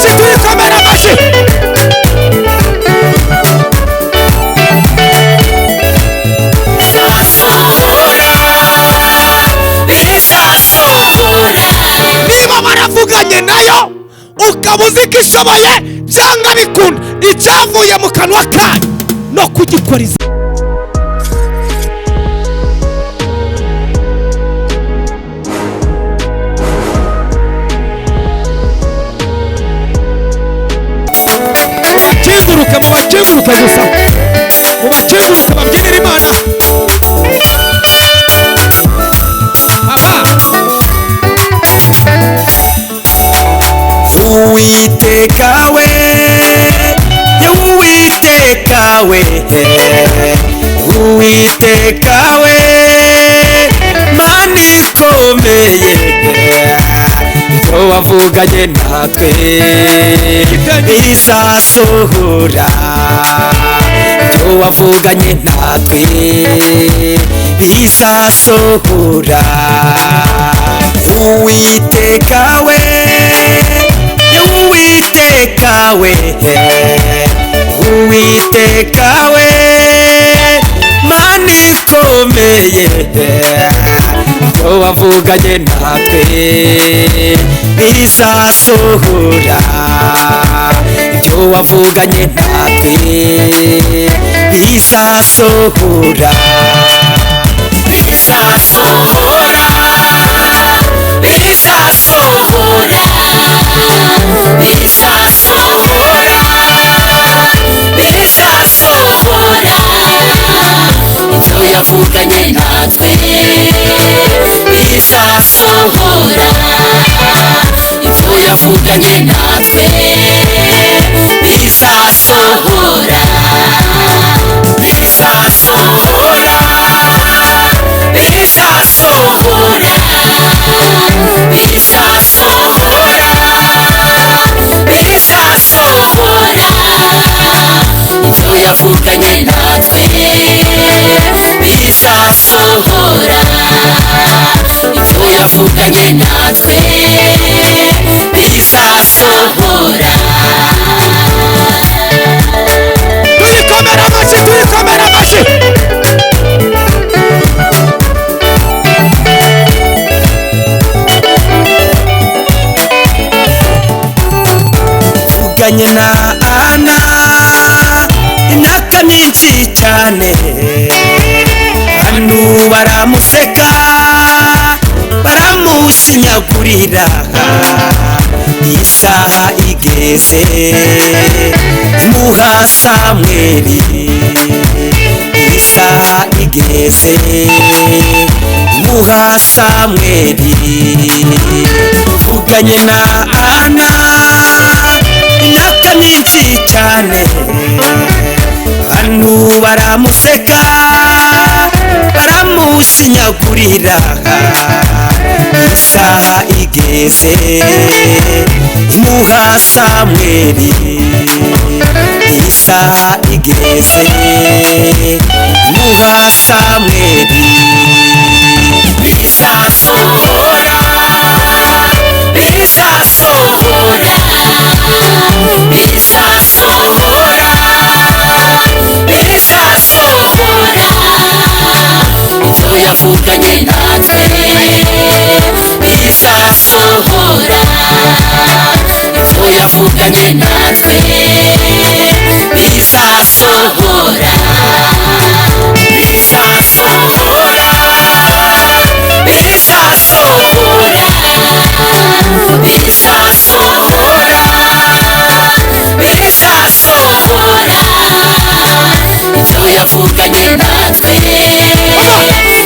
amashyi tuyikomera amashyi. Niba baravuganye nayo ukaba uzi ko ishoboye cyangwa bikunda, icyavuye mu kanwa kayo no kugikora izi. Mubakinguruke gusa, mubakinguruke babyinira Imana. Uwiteka we, Uwiteka we, Uwiteka we, Mana ikomeye, ibyo wavuganye natwe bizasohora, ibyo wavuganye natwe bizasohora. Uwiteka we, Uwiteka we, Uwiteka we, Mana ikomeye, ibyo wavuganye natwe bizasohora, ibyo wavuganye natwe bizasohora, bizasohora, bizasohora, bizasohora, bizasohora, ibyo yavuganye natwe bizasohora, ibyo yavuganye natwe bizasohora, bizasohora, bizasohora, bizasohora, bizasohora, ibyo yavuganye natwe bizasohora, ibyo yavuganye natwe bizasohora. Tuyikomera amashyi, tuyikomera amashyi. Vuganye na Ana imyaka myinshi cyane, hano baramuseka baramushinyagurira, isaha igeze imuha Samweli, isaha igeze imuha Samweli. Vuganye na Ana imyaka myinshi cyane, hano baramuseka baramushinyagurira, isaha igeze imuha Samweli, isaha igeze imuha Samweli. Bizasohora, bizasohora, bizasohora, bizasohora, ibyo yavuganye natwe bizasohora, ibyo yavuganye natwe bizasohora, bizasohora, bizasohora, bizasohora, bizasohora, ibyo yavuganye natwe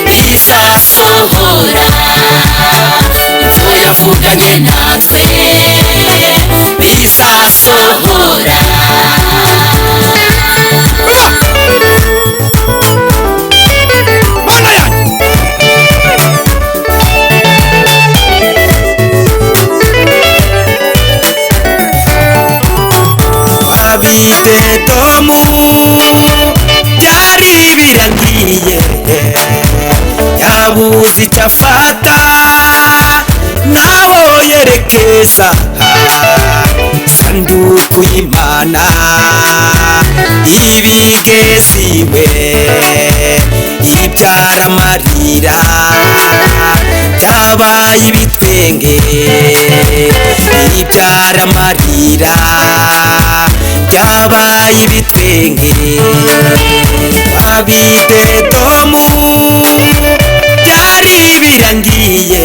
bizasohora, ibyo yavuganye natwe bizasohora. Mana yanjye, Abidedomu byari birangiye, yabuze icyo afata naho yerekeza, sanduku y'Imana ibigesiwe ibyara amarira byabaye ibitenge ibyara amarira byabaye ibitenge abidedomu byari birangiye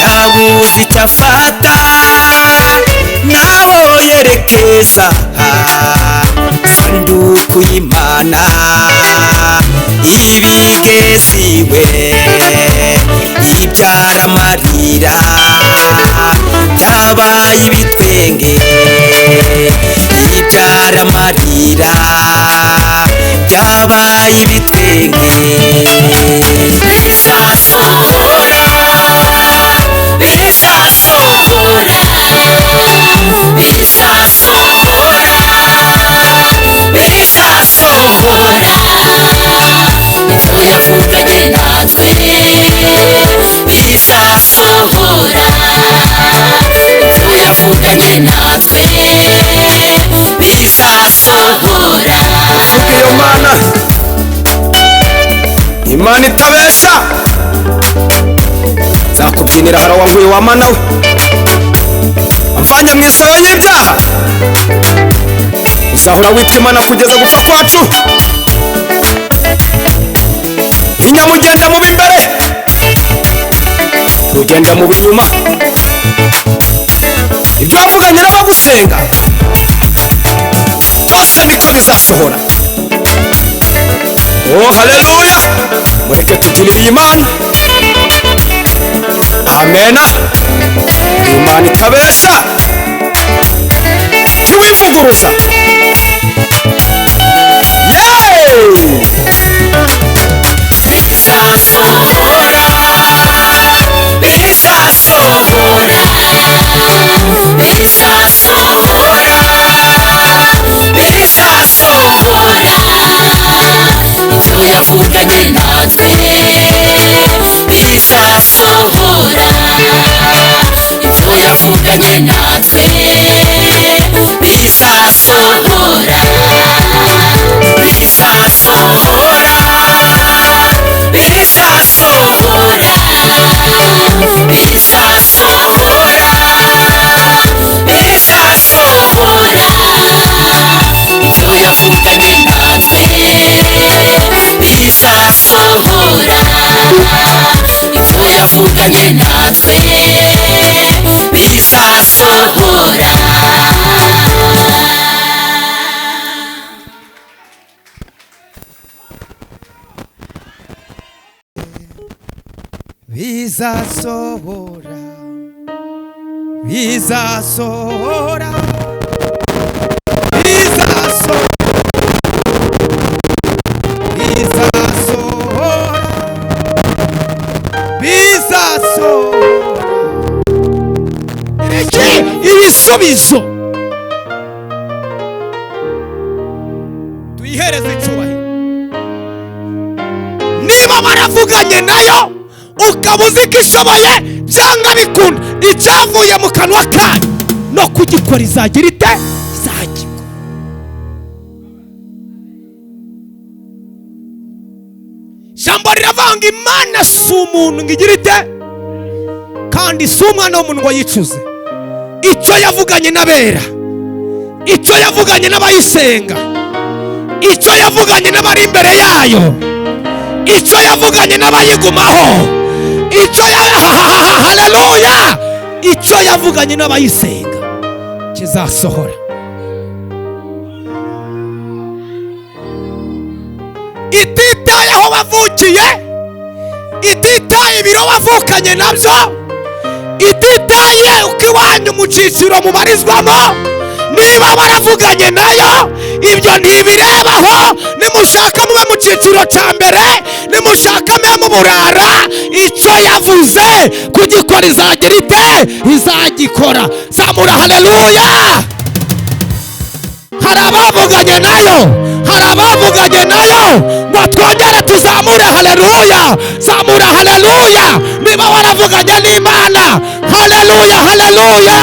yabuze icyo afata naho yerekeza sanduku y'Imana ibigesiwe ibyara amarira byabaye ibitenge ibyara amarira byabaye ibitenge bizasohora bizasohora bizasohora bizasohora ibyo yavuganye natwe bizasohora ibyo yavuganye natwe bizasohora. vuga iyo Mana, Imana itabesha. Nzakubyinira hara wanguye wa Mana we, amvanye mu isoro y'ibyaha. Uzahora witwa Imana kugeza gupfa kwacu. Inyamugenda mu b'imbere, ugenda mu b'inyuma. Ibyo wavuganye n'abagusenga byose niko bizasohora. Oh haleluya, mureke tubyinire Imana. Amena, Imana itabesha ntiwivuguruza. Bizasohora bizasohora bizasohora bizasohora ibyo yavuganye natwe bizasohora ibyo yavuganye natwe bizasohora bizasohora bizasohora bizasohora bizasohora ibyo yavuganye natwe bizasohora ibyo yavuganye natwe bizasohora. bizasohora bizasohora bizasohora bizasohora ibisubizo tuyihereze icyubahiro. Niba baravuganye nayo ukaba uzi ko ishoboye cyangwa bikunda, icyavuye mu kanwa kayo no kugikora izagira ite? Izagikora. Jambo riravanga Imana si umuntu ngo igire ite, kandi si umwana w'umuntu ngo yicuze. Icyo yavuganye n'abera, icyo yavuganye n'abayisenga, icyo yavuganye n'abari imbere yayo, icyo yavuganye n'abayigumaho, icyo haleluya, icyo yavuganye n'abayisenga kizasohora. Ititaye aho wavukiye, ititaye ibiro wavukanye nabyo, ititaye uko iwanyu mu cyiciro mubarizwamo. Niba baravuganye nayo, ibyo ntibirebaho. Nimushaka mube mu cyiciro cya mbere, nimushaka mube mu burara, icyo yavuze kugikora izagira ite? Izagikora. Zamura haleluya. Hari abavuganye nayo, hari abavuganye nayo, ngo twongere tuzamure haleluya. Zamura haleluya niba waravuganye n'Imana. Haleluya haleluya.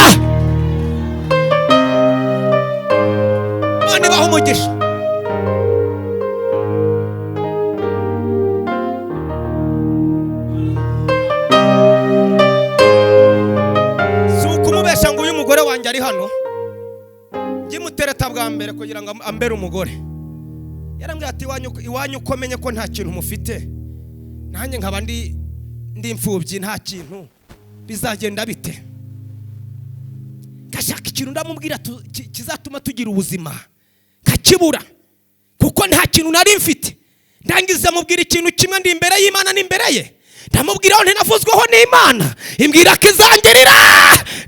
umugore wanjye ari hano ngimutereta bwa mbere kugira ngo ambere umugore. Yarambwiye ati iwanyu ukomenye ko nta kintu mufite, nanjye nkaba ndi imfubyi, nta kintu bizagenda bite? Ngashaka ikintu ndamubwira kizatuma tugira ubuzima, nkakibura kuko nta kintu nari mfite. Ndangiza mubwira ikintu kimwe, ndi imbere y'Imana n'imbere ye. Ndamubwira aho ntinavuzweho n'Imana, imbwira ko izangerera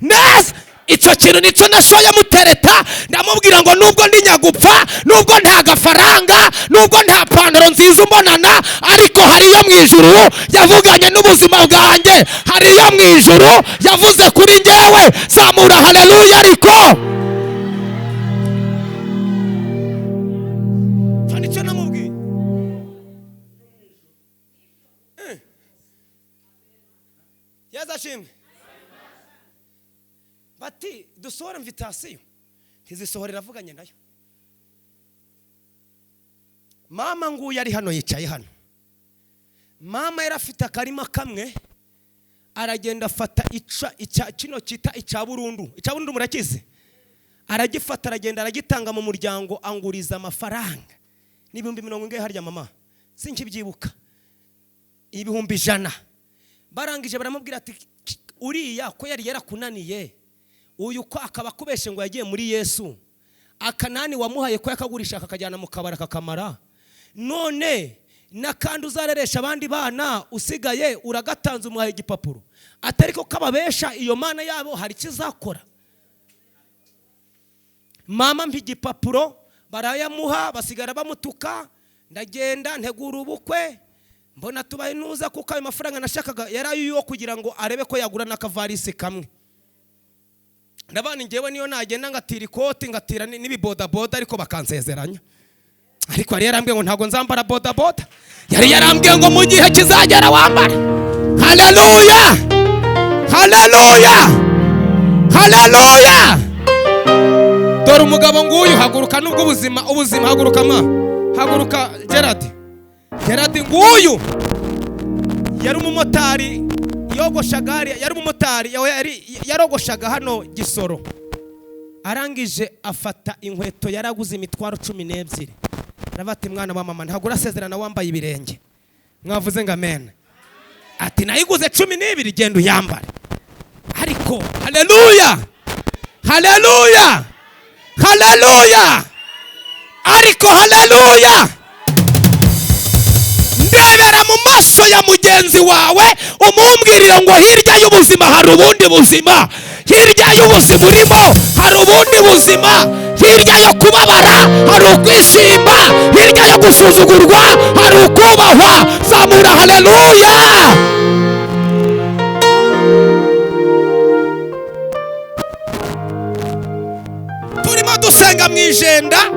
neza. Icyo kintu nicyo nashoye mutereta. Ndamubwira ngo nubwo ndi nyagupfa, nubwo nta gafaranga, nubwo nta pantaro nziza umbonana, ariko hariyo mu ijuru yavuganye n'ubuzima bwanjye, hariyo mu ijuru yavuze kuri njyewe. Zamura haleluya. Ariko nicyo namubwiye. Yazashimwe. Bati dusohora invitation, ntizisohorera avuganye nayo. Mama nguyu ari hano, yicaye hano. Mama yarafite akarima kamwe, aragenda afata kino kita ica burundu. Ica burundu murakize? Aragifata aragenda aragitanga mu muryango, anguriza amafaranga n'ibihumbi 70 harya mama, sinkibyibuka, ibihumbi 100. Barangije baramubwira ati uriya ko yari yarakunaniye, uyu ko akaba kubeshe ngo yagiye muri Yesu, akanani wamuhaye ko yakagurisha akajyana mu kabara kakamara, none nakandi uzareresha abandi bana, usigaye uragatanze umuhaye igipapuro. Atari ko kababesha iyo mana yabo hari kizakora. Mama mpi igipapuro, barayamuha, basigara bamutuka. Ndagenda ntegura ubukwe, mbona tubaye nuza kuko ayo mafaranga nashakaga yari ayo kugira ngo arebe ko yagura n'akavarisi kamwe. Ndabana ngewe niyo nagenda ngatira ikoti, ngatira n'ibiboda boda, ariko bakansezeranya. Ariko yari yarambwiye ngo ntago nzambara boda boda, yari yarambwiye ngo mu gihe kizagera wambara. Haleluya, haleluya, haleluya. Dore umugabo nguyu haguruka nubwo ubuzima haguruka haguruka. Gerard nguyu yari umumotari, yogoshagari, yari umumotari, yarogoshaga hano Gisoro. Arangije afata inkweto yaraguze imitwaro 12. Arabati mwana wa mama ntago urasezerana wambaye ibirenge. Mwavuze ngo amen. Ati nayiguze 12 genda uyambare. Ariko haleluya, haleluya, haleluya. Ariko haleluya. Ndebera mu maso ya mugenzi wawe, umumbwirira ngo hirya y'ubuzima hari ubundi buzima, hirya y'ubuzima urimo hari ubundi buzima, hirya yo kubabara hari ukwishima, hirya yo gusuzugurwa hari ukubahwa. Zamura haleluya. Turimo dusenga mu ijenda,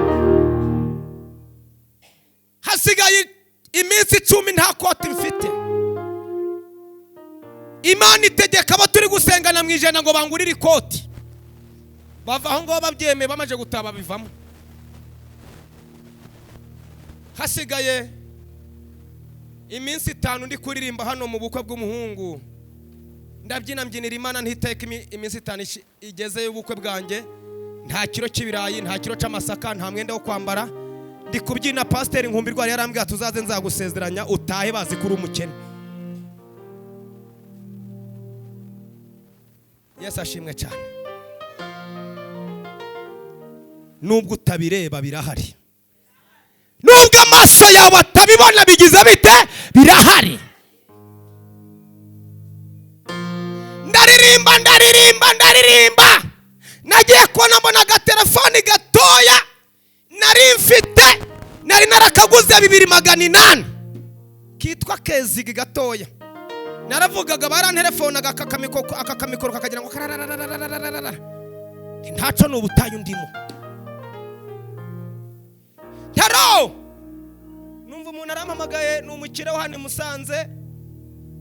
hasigaye iminsi 10 nta koti mfite. Imana itegeka abo turi gusengana mu ijenda ngo bangurire ikoti. Bava aho ngo babyeme bamaje gutaba bivamo. Hasigaye iminsi 5 ndi kuririmba hano mu bukwe bw'umuhungu. Ndabyina mbyinira Imana ntiteka iminsi 5 igeze y'ubukwe bwanjye. Nta kiro cy'ibirayi, nta kiro cy'amasaka, nta mwenda wo kwambara. Ndi kubyina, pasiteri Nkumbirwa yarambwiye tuzaze nzagusezeranya utahe bazi kuri umukene. Yesu ashimwe cyane. Nubwo utabireba birahari, nubwo amaso yawe atabibona bigize bite, birahari. Ndaririmba nagiye kubona mbona agatelefoni gatoya nari mfite, nari narakaguze 2,800 kitwa Kezigi gatoya. Naravugaga baranterefonaga akakamikoro kakagira ngo ntaco n'ubutayu ndimo. Taro numva umuntu arampamagaye, n'umukire wa hano Musanze.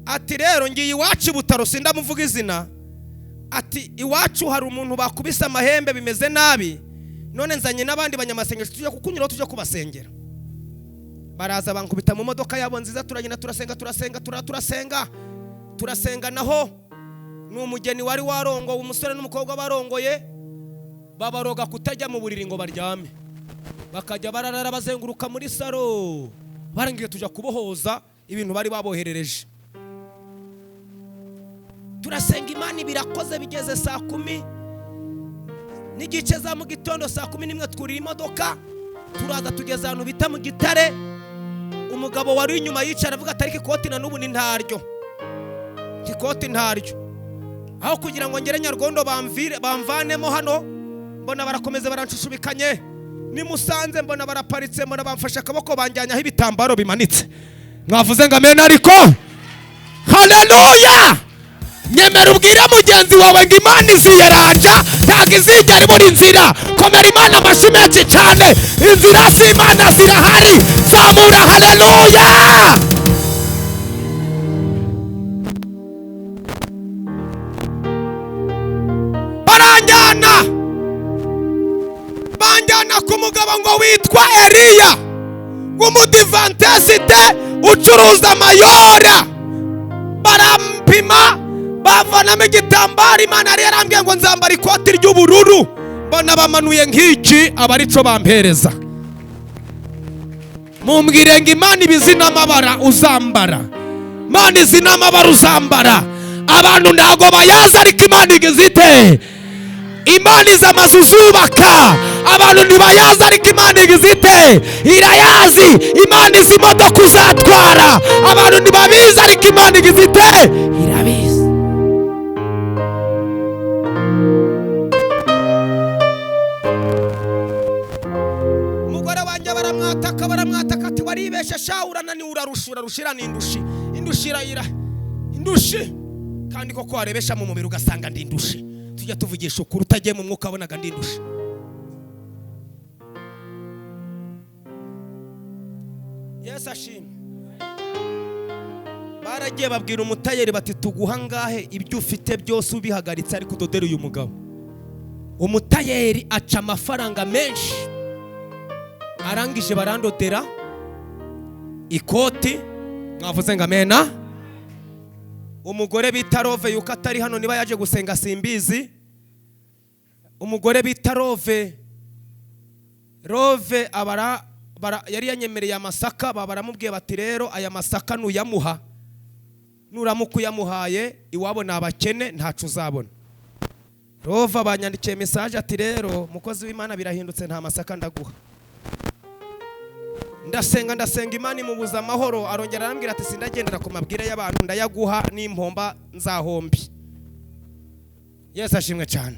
Ati rero ngiye iwacu Butaro, sindamuvuga izina. Ati iwacu hari umuntu bakubise amahembe bimeze nabi, none nzanye n'abandi banyamasengesho tujya kukunyura tujya kubasengera. Baraza bankubita mu modoka yabo nziza, turagenda turasenga naho n'umugeni wari warongowe, umusore n'umukobwa barongoye, babaroga kutajya mu buriri ngo baryame, bakajya bararara bazenguruka muri saro, barangiye tujya kubohoza ibintu bari baboherereje. Turasenga Imana birakoze, bigeze saa 10 n'igice za mu gitondo, saa 11 twurira imodoka turaza tugeze ahantu bita mu Gitare. Umugabo wari inyuma yicara avuga ati ariko ikoti na n'ubu ni ntaryo, ikoti ntaryo. Aho kugira ngo ngere Nyargondo bamvanemo hano, mbona barakomeza barancushubikanye, ni Musanze mbona baraparitse, mbona bamfashe akaboko banjyanyaho ibitambaro bimanitse. Mwavuze ngo amen ariko? Haleluya! Nyemera ubwire mugenzi wawe ngo Imana iziyeranja, ntabwo izigera ibura inzira. Komera Imana amashyi menshi cyane, inzira z'Imana zirahari. Zamura haleluya! Banjyana ku mugabo ngo witwa Eliya w'umudivantesite ucuruza amayora. Barampima bavanamo igitambaro, Imana yari yarambwiye ngo nzambara ikoti ry'ubururu, mbona bamanuye nk'iki abarico bampereza. Mumbwire ngo Imana ibizi n'amabara uzambara, Imana izi n'amabara uzambara. Abantu ntago bayaza ariko Imana igizite, Imana izi amazu uzubaka. Abantu ntibayaza ariko Imana igizite, irayazi. Imana izi imodoka uzatwara. Abantu ntibabizi ariko Imana igizite, irabizi. Umugore wanjye baramwataka ati waribeshe sha, urananiwe, urarushira n'indushi, indushi kandi koko warebesha mu mubiri ugasanga ndi indushi. Tujya tuvugisha ukuri, utagiye mu mwuka abonaga ndi indushi. Yesu ashimwe. Baragiye babwira umutayeri bati tuguha ngahe ibyo ufite byose ubihagaritse ariko udodere uyu mugabo. Umutayeri aca amafaranga menshi, arangije barandodera ikoti. Mwavuze ngo amena? Umugore bita Rove, yuko atari hano, niba yaje gusenga simbizi. Umugore bita Rove yari yanyemereye amasaka. Baramubwiye bati rero aya masaka nuyamuha, nuramuka uyamuhaye iwabo n'abakene ntacu uzabona. Rove banyandikiye message ati rero mukozi w'Imana birahindutse, nta masaka ndaguha. Ndasenga Imana imubuza amahoro. Arongera arambwira ati sindagendera ku mabwire y'abantu, ndayaguha n'impomba nzahombi. Yesu ashimwe cyane.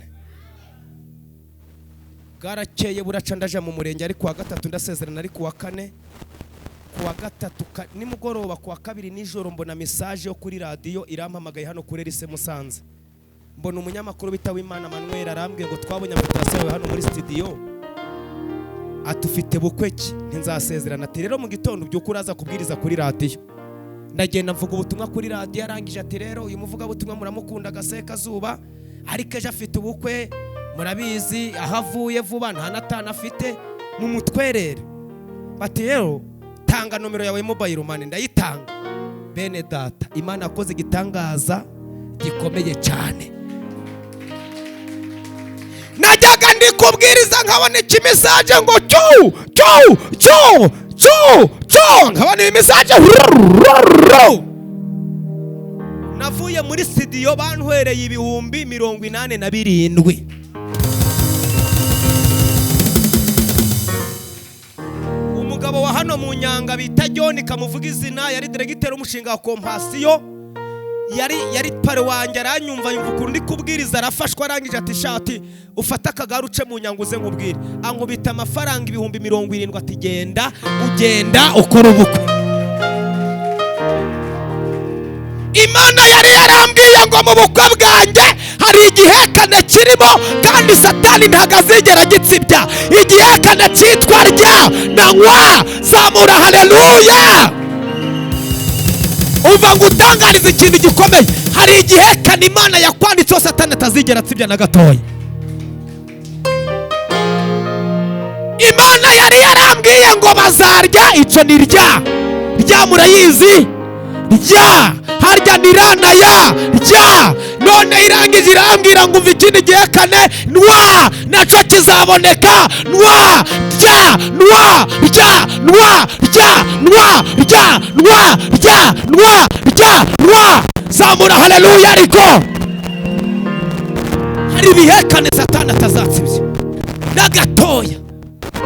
Bwarakeye buraca ndaje mu murenge, ari kuwa gatatu ndasezerana, ari kuwa kane, kuwa gatatu nimugoroba, kuwa kabiri nijoro mbona message yo kuri radio irampamagaye hano kuri Rise Musanze. Mbona umunyamakuru bita w'Imana Manuel arambwiye ngo twabonye amatasiyo hano muri studio, atufite bukweki ntinzasezerana. Ati rero mu gitondo byuko uraza kubwiriza kuri radio. Ndagenda mvuga ubutumwa kuri radio, arangije ati rero uyu muvuga ubutumwa muramukunda Gaseka Zuba, ariko ejo afite ubukwe, murabizi ahavuye vuba nta natana afite, mu mutwerere. Bati rero tanga nomero yawe mobile money. Ndayitanga. Bene data, Imana akoze igitangaza gikomeye cyane. Najyaga ndi kubwiriza nkabona ikimisaje ngo nkabona imisaje. Navuye muri studio bantwereye ibihumbi 87. Umugabo wa hano mu Nyanga bita John kamuvuga izina, yari directeur umushinga wa Compassion, yari pare wanjye, aranyumva yumva ukuntu ndi kubwiriza, arafashwa arangije ati shati ufata akagari uce mu Nyanga uze nkubwire. Ankubita amafaranga ibihumbi 70 ati ugenda ukora ubukwe. Imana yari yarambwiye ngo mu bukwe bwanjye hari igihekane kirimo, kandi Satani ntago azigera gitsibya. Igihekane cyitwa rya nanywa. Zamura haleluya! Uva ngo utangarize ikintu gikomeye, hari igihekane Imana yakwanditseho Satani atazigera atsibya na gatoya. Imana yari yarambwiye ngo bazarya, icyo ni rya murayizi, rya harya nirana ya rya none irangije irambwira ngo umva ikindi gihe kane nwa nacyo kizaboneka nwa rya nwa rya nwa rya nwa rya nwa rya nwa rya nwa. Zamura haleluya. Ariko hari ibihekane Satani atazatsibye na gatoya.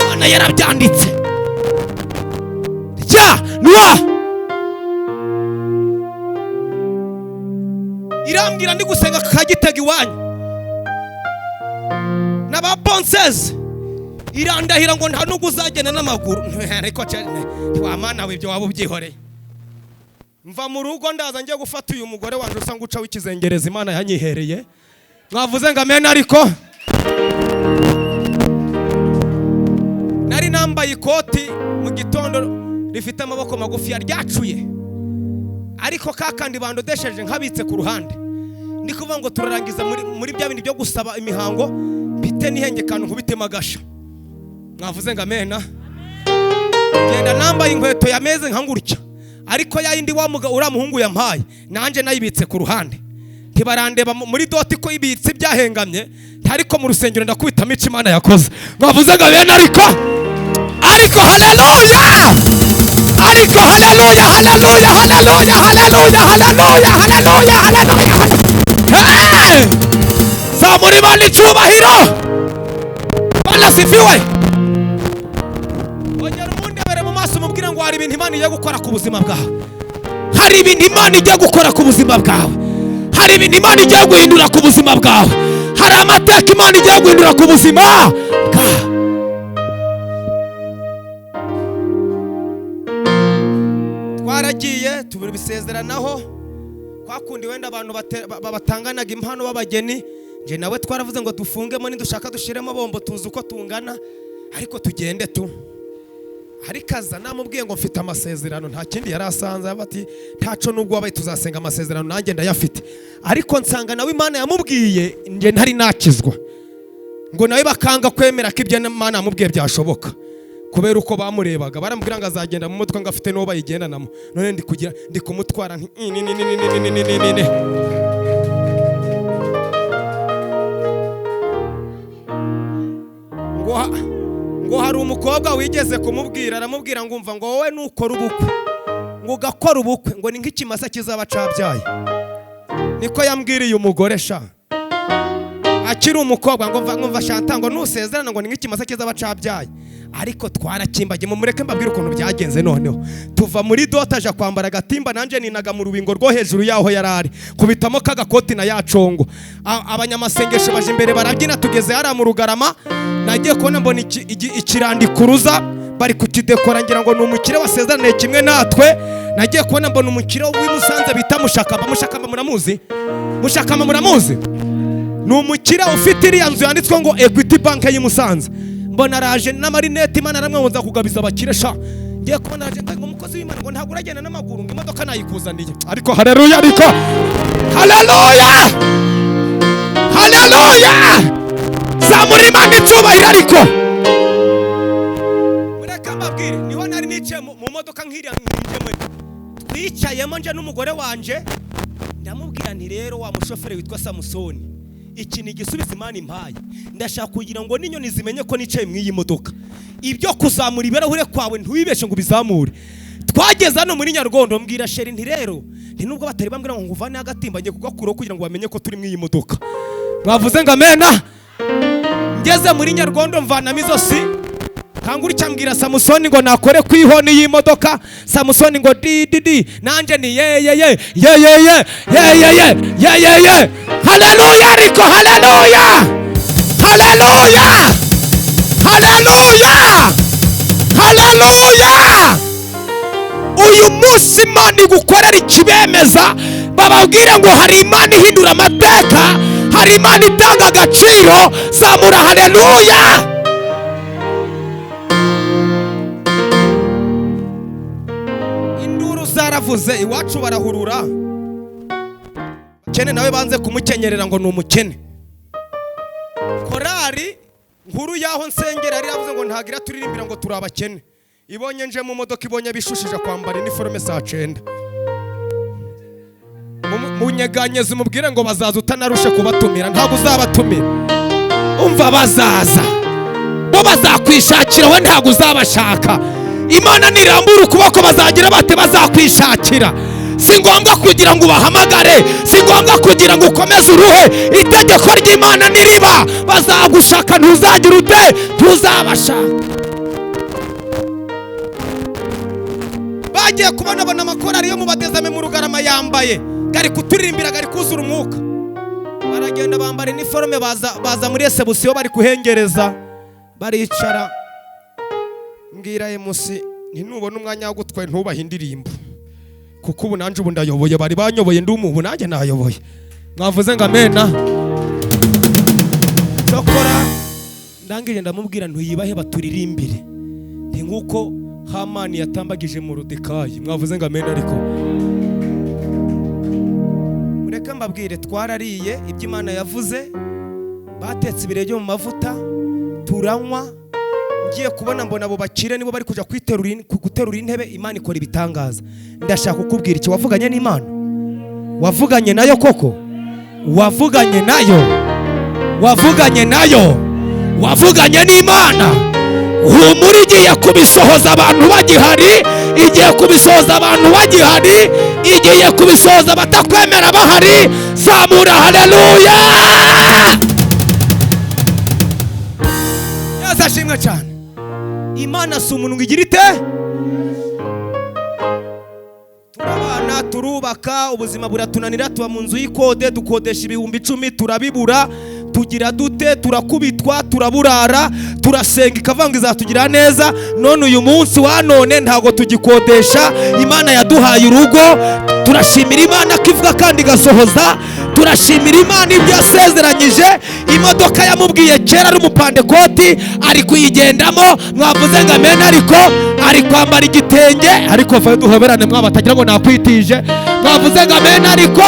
Imana yarabyanditse rya nwa. Irambwira ndi gusenga kagitega iwanyu n'abaponseze irandahira ngo nta nubwo uzagenda n'amaguru. Ariko ntiwamana we ibyo waba ubyihoreye. Mva mu rugo ndaza ngiye gufata uyu mugore wanjye usanga uca w'ikizengereza Imana yanyihereye. Mwavuze ngo amen. Ariko nari nambaye ikoti mu gitondo rifite amaboko magufi yaryacuye, ariko kakandi bandodesheje nkabitse ku ruhande. Ndi kuvuga ngo turarangiza muri bya bindi byo gusaba imihango bite nihengekano nkubitema gasha. Mwavuze ngo amen. Genda nambaye inkweto yameze nkangurutya, ariko yayindi ura muhungu yampaye nanje nayibitse ku ruhande. Ntibarandeba muri doti ko ibitse byahengamye, ariko mu rusengero ndakubitamo icyo Imana yakoze. Mwavuze ngo amen. Ariko haleluya. Ariko haleluya haleluya haleluya haleluya haleluya haleluya haleluya. Zamuri Imana icyubahiro. Bana sifiwe. Ongera umundebere mu maso umubwire ngo hari ibintu Imana igiye gukora ku buzima bwawe. Hari ibintu Imana igiye gukora ku buzima bwawe. Hari ibintu Imana igiye guhindura ku buzima bwawe. Hari amateka Imana igiye guhindura ku buzima bwawe. Twaragiye tubura bisezeranaho kwa kundi wenda abantu batanganaga impano b'abageni. Je nawe twaravuze ngo dufungemo nidushaka dushiremo bombo tuzi uko tungana, ariko tugende tu. Arikaza namubwiye ngo mfite amasezerano, nta kindi yarasanze bati ntaco nubwo wabaye tuzasenga amasezerano nanjye ndayafite. Ariko nsanga nawe Imana yamubwiye nje ntari nakizwa, ngo nawe bakanga kwemera ko ibyo Imana yamubwiye byashoboka. Kubera uko bamurebaga baramubwira ngo azagenda mu modoka ngafite no bayigendanamo. None ndi kumutwara ngo hari umukobwa wigeze kumubwira, aramubwira ngo umva ngo wowe nukora ubukwe ngo ugakora ubukwe ngo ni nk'ikimasa kizaba cabyaye. Niko yambwiriye umugore sha akiri umukobwa ngo mva shanta ngo nusezerana ngo ni nk'ikimasa kizaba cabyaye. Ariko twarakimbagiye mu mureke mbabwira ukuntu byagenze. Noneho tuva muri dota aja kwambara agatimba, nanje ninaga mu rubingo rwo hejuru yaho yarari kubitamo kagakoti na yacongo. Abanyamasengesho baje imbere barabyina, tugeze hara mu Rugarama nagiye kubona mbona ikirandikuruza bari kukidekora ngira ngo numukire wasezerane kimwe natwe. Nagiye kubona mbona umukire w'imusanze bita Mushakamba. Mushakamba muramuzi? Mushakamba muramuzi? Numukire ufite iriya nzu yanditswe ngo Equity Bank y'Imusanze. Mbona araje n'amarinete Imana aramwanza kugabiza abakire sha. Ngiye kubona araje ngo umukozi w'Imana ngo ntabwo uragenda n'amaguru ngo imodoka nayikuzaniye. Ariko haleluya. Ariko haleluya haleluya. Zamuri Imana icyubahiro. Ariko mureka mbabwire niho nari nicaye mu modoka nk'iriya nk'ijemwe twicayemo nje n'umugore wanje. Ndamubwira nti rero wa mushoferi witwa Samusoni, iki ni igisubizo Imana impaye. Ndashaka kugira ngo n'inyoni zimenye ko nicaye mu iyi modoka. Ibyo kuzamura ibirahure kwawe ntiwibeshe ngo bizamure. Twageze hano muri Nyarugondo mbwira sheri nti rero nti nubwo batari bambwira ngo nguvane agatimba ngiye kugakuraho kugira ngo bamenye ko turi mu iyi modoka. Mwavuze ngo amen. Ngeze muri Nyarugondo mvanamo izosi kangura cyambwira Samusoni ngo nakore kwihoni y'imodoka. Samusoni ngo di nanje ni ye. Haleluya. Ariko haleluya haleluya haleluya haleluya. Uyu munsi Imana igukorera ikibemeza, bababwire ngo hari Imana ihindura amateka, hari Imana itanga agaciro. Zamura haleluya. Induru zaravuze iwacu barahurura. Kene nawe banze kumukenyerera ngo ni umukene. Korari nkuru yaho nsengera ari yavuze ngo ntagira turirimbira ngo turi abakene. Ibonye nje mu modoka ibonye bishushije kwambara iniforme saa 9. munyeganyeze umubwire ngo bazaza utanarushe kubatumira. Ntabwo uzabatumira, umva bazaza bo bazakwishakira, we ntabwo uzabashaka. Imana nirambura ukuboko bazagira bate? Bazakwishakira. Si ngombwa kugira ngo ubahamagare, si ngombwa kugira ngo ukomeze uruhe. Itegeko ry'Imana niriba bazagushaka, ntuzagira ute? Ntuzabashaka. Bagiye kubona amakorari yo mu Badezame mu Rugarama yambaye gari kuturirimbira, gari kuzura umwuka. Baragenda bambara iniforme, baza muri reception bari kuhengereza, baricara. Mbwira Emusi ntinubona umwanya wo gutwaye ntubahe indirimbo, kuko ubu nanje ubu ndayoboye. Bari banyoboye ndi ubu nanjye nayoboye. Mwavuze ngo amena. Dokora ndangije ndamubwira ntuyibahe baturirimbire, ndi nkuko Hamani yatambagije mu Rodekayi. Mwavuze ngo amena. Ariko mureke mbabwire, twarariye ibyo Imana yavuze, batetse ibiryo byo mu mavuta turanywa. Ngiye kubona mbona abo bakire nibo bari kuja guterura intebe. Imana ikora ibitangaza. Ndashaka kukubwira iki, wavuganye n'Imana? Wavuganye nayo koko? Wavuganye nayo? Wavuganye nayo? Wavuganye n'Imana? Humura, igiye kubisohoza abantu bagihari, igiye kubisohoza abantu bagihari, igiye kubisohoza batakwemera bahari. Zamura haleluya! Yazashimwe cyane. Imana si umuntu igira ite? Turabana, turubaka, ubuzima buratunanira, tuba mu nzu y'ikode, dukodesha 10,000, turabibura. Tugira dute? Turakubitwa, turaburara, turasenga ikavanga izatugira neza. None uyu munsi wa none ntago tugikodesha. Imana yaduhaye urugo. Turashimira Imana ko ivuga kandi igasohoza. Turashimira Imana ibyo yasezeranyije. Imodoka yamubwiye kera ari umupandekoti ari kuyigendamo. Mwavuze ngo amen. Ariko ari kwambara igitenge. Ariko vayo duhoberane mwabatagira ngo nakwitije. Mwavuze ngo amen. Ariko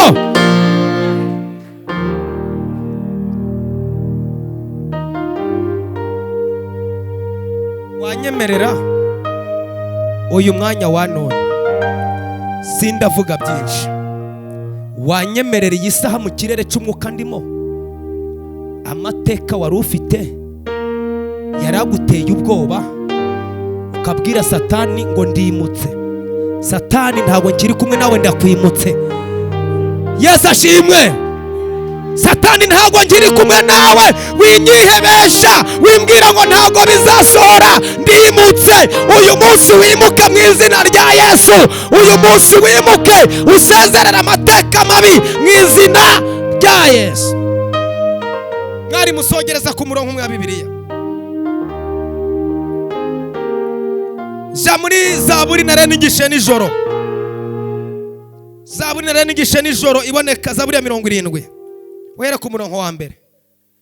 wanyemerera uyu mwanya wa none sindavuga byinshi, wanyemerera iyi saha mu kirere cy'umwuka ndimo, amateka wari ufite yaraguteye ubwoba, ukabwira Satani ngo ndimutse. Satani ntabwo nkiri kumwe nawe, ndakwimutse. Yesu ashimwe. Satani ntabwo nkiri kumwe nawe, winyihebesha, wimbwira ngo ntabwo bizasohora. Ndimutse. Uyu munsi wimuke mu izina rya Yesu. Uyu munsi wimuke, usezerera amateka mabi mu izina rya Yesu. Mwari musogereza ku murongo umwe wa Bibiliya. Ja muri Zaburi narenigishe nijoro. Zaburi narenigishe nijoro iboneka Zaburi ya 70. Wera ku murongo wa mbere.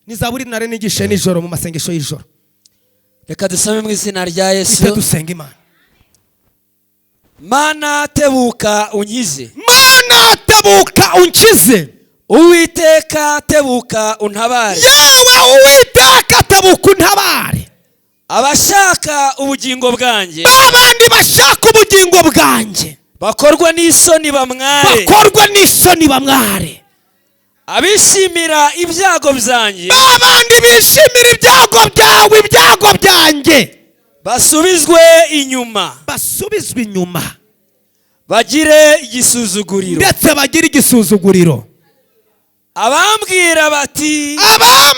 Ni Zaburi narenigishe nijoro mu masengesho y'ijoro. Reka dusome mu izina rya Yesu. Dusenga Imana. Mana tebuka unkize. Mana tebuka unkize. Uwiteka tebuka untabare. Yewe Uwiteka tebuka untabare. Abashaka ubugingo bwanjye, babandi bashaka ubugingo bwanjye, bakorwa n'isoni bamware. Bakorwa n'isoni bamware. Abishimira ibyago byanjye, babandi bishimira ibyago byawe, ibyago byanjye, basubizwe inyuma. Basubizwe inyuma. Bagire igisuzuguriro. Ndetse bagire igisuzuguriro. Abambwira bati, aha,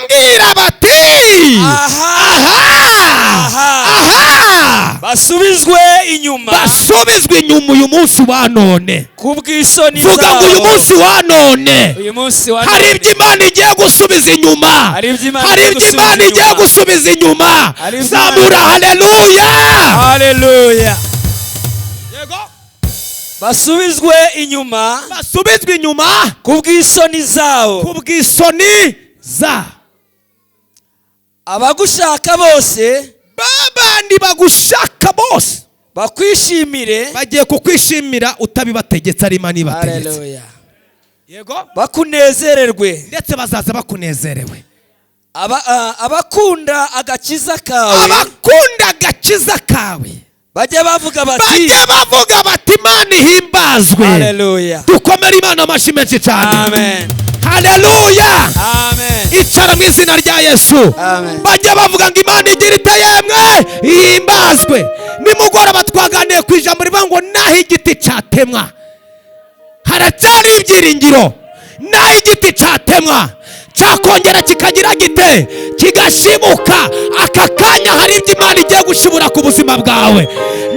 basubizwe inyuma. Basubizwe inyuma uyu munsi wa none. Kubw'isoni zabo. Vuga ngo uyu munsi wa none. Uyu munsi wa none. Hari ibyo Imana igiye gusubiza inyuma. Hari ibyo Imana igiye gusubiza inyuma. Zamura haleluya. Haleluya. Yego. Basubizwe inyuma. Basubizwe inyuma. Kubw'isoni zabo. Kubw'isoni za. Abagushaka bose, babandi bagushaka bose, bakwishimire. Bagiye kukwishimira utabibategetse, ari Imana ibategetse. Haleluya. Yego. Bakunezererwe. Ndetse bazaza bakunezerewe. Abakunda agakiza kawe. Abakunda agakiza kawe. bajye bavuga bati bajye bavuga bati Imana ihimbazwe. haleluya, dukomere Imana amashyi menshi cyane. amen, haleluya. amen, icara mu izina rya Yesu. amen. bajya bavuga ngo Imana igira ite yemwe ihimbazwe. nimugoroba twaganiye ku ijambo rivuga ngo naho igiti cyatemwa haracyari ibyiringiro. naho igiti cyatemwa cyakongera kikagira gite kigashibuka. aka kanya hari ibyo Imana igiye gushibura ku buzima bwawe.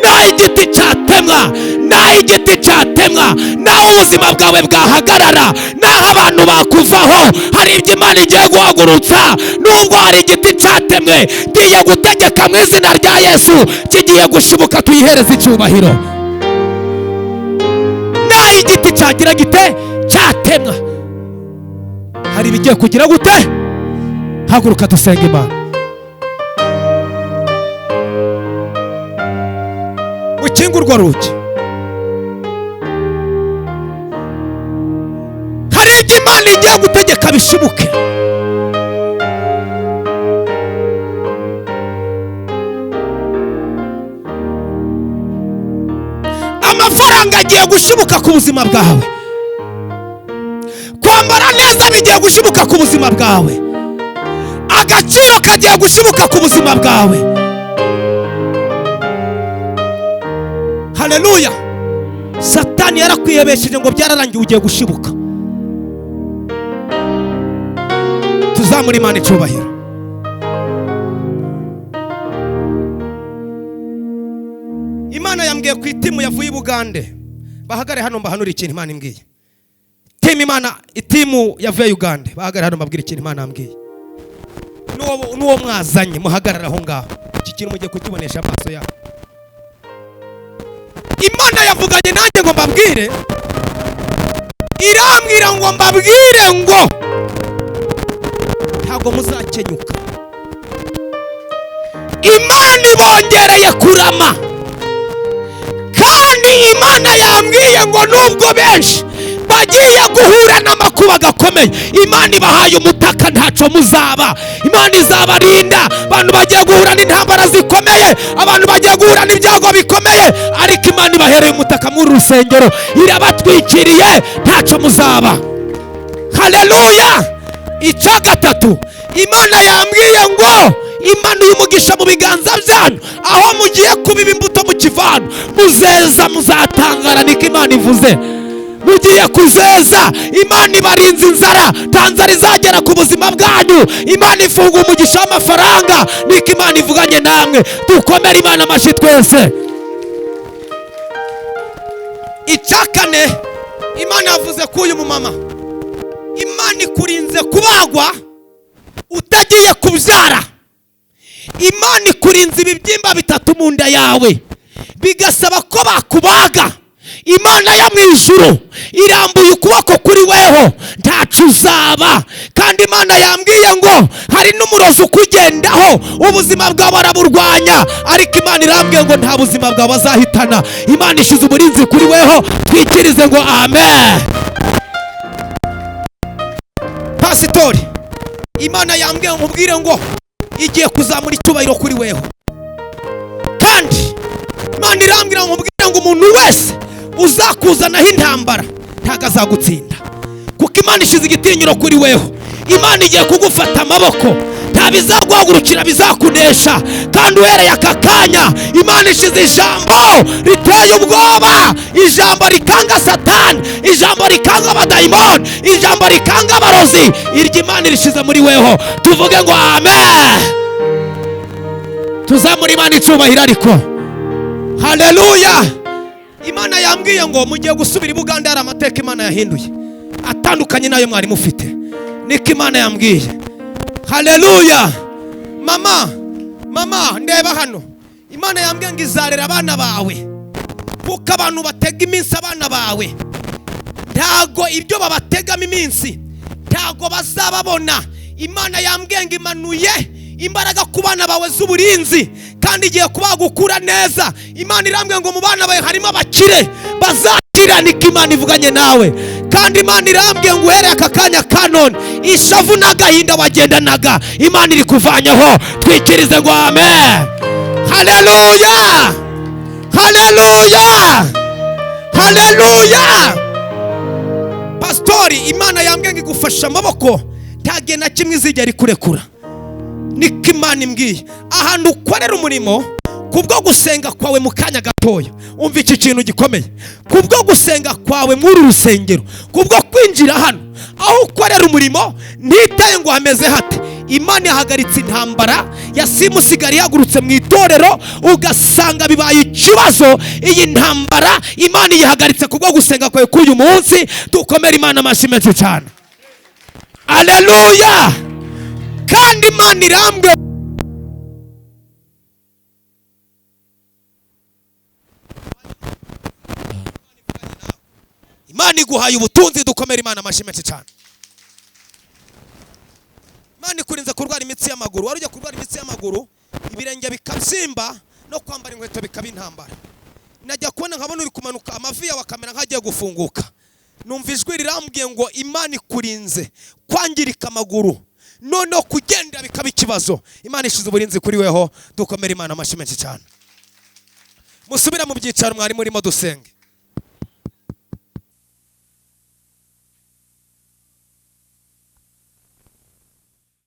naho igiti cyatemwa, naho igiti cyatemwa, naho ubuzima bwawe bwahagarara, naho abantu bakuvaho, hari ibyo Imana igiye guhagurutsa. nubwo hari igiti cyatemwe, ngiye gutegeka mu izina rya Yesu kigiye gushibuka, tuyihereze icyubahiro. naho igiti cyagira gite cyatemwa, hari ibigiye kugira gute. haguruka dusenga Imana. ukinga urwo rugi. hari ibyo Imana igiye gutegeka bishibuke. amafaranga agiye gushibuka ku buzima bwawe. kwambara neza bigiye gushibuka ku buzima bwawe. agaciro kagiye gushibuka ku buzima bwawe. haleluya. Satani yarakwiyebesheje ngo byararangiye ugiye gushibuka. tuzamure Imana icyubahiro. Imana yambwiye ku itimu yavuye i Bugande. bahagare hano mbahanura ikintu Imana imbwiye. itimu yavuye Uganda. bahagare hano mbabwira ikintu Imana yambwiye. n'uwo mwazanye muhagarara aho ngaho. iki kintu mugiye kukibonesha amaso yawe. Imana yavuganye nanjye ngo mbabwire, irambwira ngo mbabwire ngo ntabwo muzakenyuka. Imana ibongereye kurama, kandi Imana yambwiye ngo nubwo benshi bagiye guhura n'amakuba gakomeye, Imana ibahaye umutaka, ntacyo muzaba. Imana izabarinda. abantu bagiye guhura n'intambara zikomeye, abantu bagiye guhura n'ibyago bikomeye, ariko Imana ibahereye umutaka muri rusengero, irabatwikiriye, ntacyo muzaba. haleluya. icya gatatu, Imana yambwiye ngo imanuye umugisha mu biganza byanyu, aho mugiye kubiba imbuto mu kivano, muzeza muzatangara, niko Imana ivuze. mugiye kuzeza. Imana ibarinze inzara, nta nzara izagera ku buzima bwanyu. Imana ifunga umugisha w'amafaranga, niko Imana ivuganye namwe. dukomere Imana amashyi twese. icya kane, Imana yavuze ko uyu mumama, Imana ikurinze kubagwa utagiye kubyara. Imana ikurinze ibibyimba bitatu mu nda yawe, bigasaba ko bakubaga. Imana yo mu ijuru irambuye ukuboko kuri weho, ntacyo uzaba. kandi Imana yambwiye ngo hari n'umurozi ukugendaho, ubuzima bwawe araburwanya, ariko Imana irambwiye ngo nta buzima bwawe azahitana. Imana ishize uburinzi kuri weho, twikirize ngo amen. Pasitori, Imana yambwiye ngo mbwire ngo igiye kuzamura icyubahiro kuri weho, kandi Imana irambwira ngo mbwire ngo umuntu wese uzakuzanaho intambara ntago azagutsinda, kuko Imana ishize igitinyiro kuri weho. Imana igiye kugufata amaboko, nta bizaguhagurukira bizakunesha. kandi uhereye aka kanya, Imana ishize ijambo riteye ubwoba, ijambo rikanga Satani, ijambo rikanga abadayimoni, ijambo rikanga abarozi. iryo Imana irishize muri weho. tuvuge ngo amen. tuzamure Imana icyubahiro ariko. haleluya. Imana yambwiye ngo mugiye gusubira i Buganda, hari amateka Imana yahinduye atandukanye nayo mwari mufite, niko Imana yambwiye. haleluya. mama ndeba hano, Imana yambwiye ngo izarera abana bawe, kuko abantu batega iminsi abana bawe, ntago ibyo babategamo iminsi ntago bazababona. Imana yambwiye ngo imanuye imbaraga ku bana bawe z'uburinzi, kandi igiye kubagukura neza. Imana irambwiye ngo mu bana bawe harimo abakire bazakira, niko Imana ivuganye nawe. kandi Imana irambwiye ngo uhereye aka kanya ka none, ishavu n'agahinda wagendanaga Imana iri kuvanyaho. twikirize ngo amen. haleluya. haleluya, haleluya. Pastori, Imana yambwiye ngo igufasha amaboko ntage na kimwe izigera ikurekura. Niko Imana imbwiye. Ahantu ukorera umurimo kubwo gusenga kwawe mu kanya gatoya, umva iki kintu gikomeye, kubwo gusenga kwawe muri rusengero, kubwo kwinjira hano aho ukorera umurimo, ntitaye ngo hameze hate, Imana yahagaritse intambara yasimusigara ihagurutse mu itorero, ugasanga bibaye ikibazo. Iyi ntambara Imana yihagaritse kubwo gusenga kwawe k'uyu munsi. Dukomere Imana amashyi menshi cyane. Haleluya. Kandi Imana irambwe, Imana iguhaye ubutunzi. Dukomere Imana amashyi menshi cyane. Imana ikurinze kurwara imitsi y'amaguru. Wari ujya kurwara imitsi y'amaguru, ibirenge bikabyimba no kwambara inkweto bikaba intambara. Najya kubona nkabona uri kumanuka, amavi yawe akamera nk'agiye gufunguka. Numva ijwi rirambwiye ngo Imana ikurinze kwangirika amaguru, noneho kugenda bikaba ikibazo. Imana ishize uburinzi kuri weho. Dukomere Imana amashyi menshi cyane. Musubira mu byicaro mwari murimo dusenge.